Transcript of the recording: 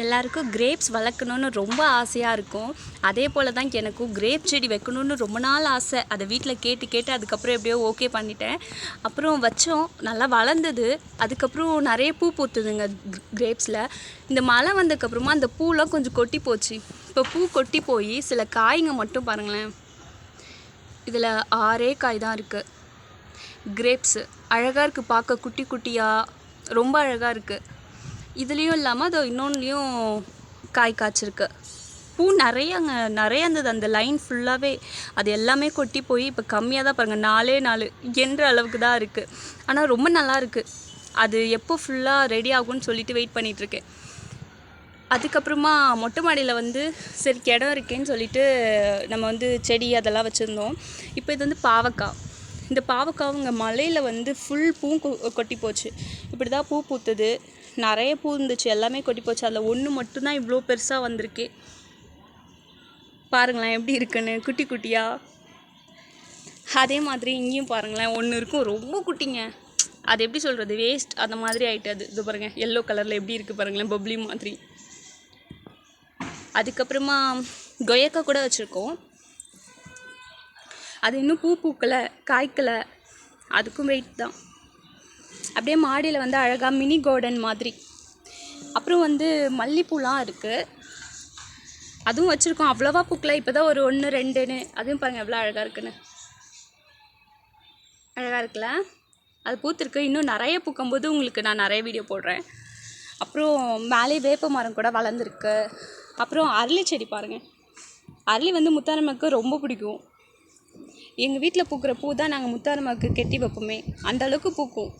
எல்லாருக்கும் கிரேப்ஸ் வளர்க்கணுன்னு ரொம்ப ஆசையாக இருக்கும். அதே போல் தான் எனக்கும் கிரேப் செடி வைக்கணுன்னு ரொம்ப நாள் ஆசை. அதை வீட்டில் கேட்டு அதுக்கப்புறம் எப்படியோ ஓகே பண்ணிட்டேன். அப்புறம் வச்சோம், நல்லா வளர்ந்தது. அதுக்கப்புறம் நிறைய பூ பூத்துதுங்க கிரேப்ஸில். இந்த மழை வந்ததுக்கப்புறமா அந்த பூலாம் கொஞ்சம் கொட்டி போச்சு. இப்போ பூ கொட்டி போய் சில காய்ங்க மட்டும் பாருங்களேன், இதில் 6 காய் தான் இருக்குது. கிரேப்ஸு அழகாக இருக்குது, பார்க்க குட்டி குட்டியாக ரொம்ப அழகாக இருக்குது. இதுலேயும் இல்லாமல் அதோ இன்னொன்றுலையும் காய் காய்ச்சிருக்கு. பூ நிறைய இருந்தது அந்த லைன் ஃபுல்லாகவே. அது எல்லாமே கொட்டி போய் இப்போ கம்மியாக தான் பாருங்கள், 4 என்ற அளவுக்கு தான் இருக்குது. ஆனால் ரொம்ப நல்லா இருக்குது. அது எப்போ ஃபுல்லாக ரெடி ஆகும்னு சொல்லிட்டு வெயிட் பண்ணிகிட்ருக்கேன். அதுக்கப்புறமா மொட்டை மாடியில் வந்து சரி இடம் இருக்கேன்னு சொல்லிட்டு நம்ம வந்து செடி அதெல்லாம் வச்சுருந்தோம். இப்போ இது வந்து பாவக்காய். இந்த பாவக்காய் இங்கே மலையில் வந்து ஃபுல் பூ கொட்டி போச்சு. இப்படி தான் பூ பூத்துது. நிறைய பூ இருந்துச்சு, எல்லாமே கொட்டி போச்சு. அதில் ஒன்று மட்டும்தான் இவ்வளோ பெருசாக வந்திருக்கு. பாருங்களேன் எப்படி இருக்குன்னு, குட்டி குட்டியாக. அதே மாதிரி இங்கேயும் பாருங்களேன், ஒன்று இருக்கும் ரொம்ப குட்டிங்க. அது எப்படி சொல்கிறது, வேஸ்ட் அந்த மாதிரி ஆகிட்டு. அது இது பாருங்கள், எல்லோ கலரில் எப்படி இருக்குது பாருங்களேன், பப்ளி மாதிரி. அதுக்கப்புறமா கொய்யாக்காய் கூட வச்சுருக்கோம். அது இன்னும் பூ பூக்கலை, காய்க்கலை. அதுக்கும் வெயிட் தான். அப்படியே மாடியில் வந்து அழகாக மினி கார்டன் மாதிரி. அப்புறம் வந்து மல்லிப்பூலாம் இருக்குது, அதுவும் வச்சுருக்கோம். அவ்வளோவா பூக்கலை, இப்போ தான் ஒரு 1 2ன்னு. அதுவும் பாருங்கள் எவ்வளோ அழகாக இருக்குன்னு. அழகாக இருக்குல்ல, அது பூத்துருக்கு. இன்னும் நிறைய பூக்கும்போது உங்களுக்கு நான் நிறைய வீடியோ போடுறேன். அப்புறம் மேலே வேப்ப மரம் கூட வளர்ந்துருக்கு. அப்புறம் அரளி செடி பாருங்கள். அரளி வந்து முத்தாரம்மாவுக்கு ரொம்ப பிடிக்கும். எங்கள் வீட்டில் பூக்கிற பூ தான் நாங்கள் முத்தாரம்மாவுக்கு கெட்டி வைப்போமே, அந்தளவுக்கு பூக்கும்.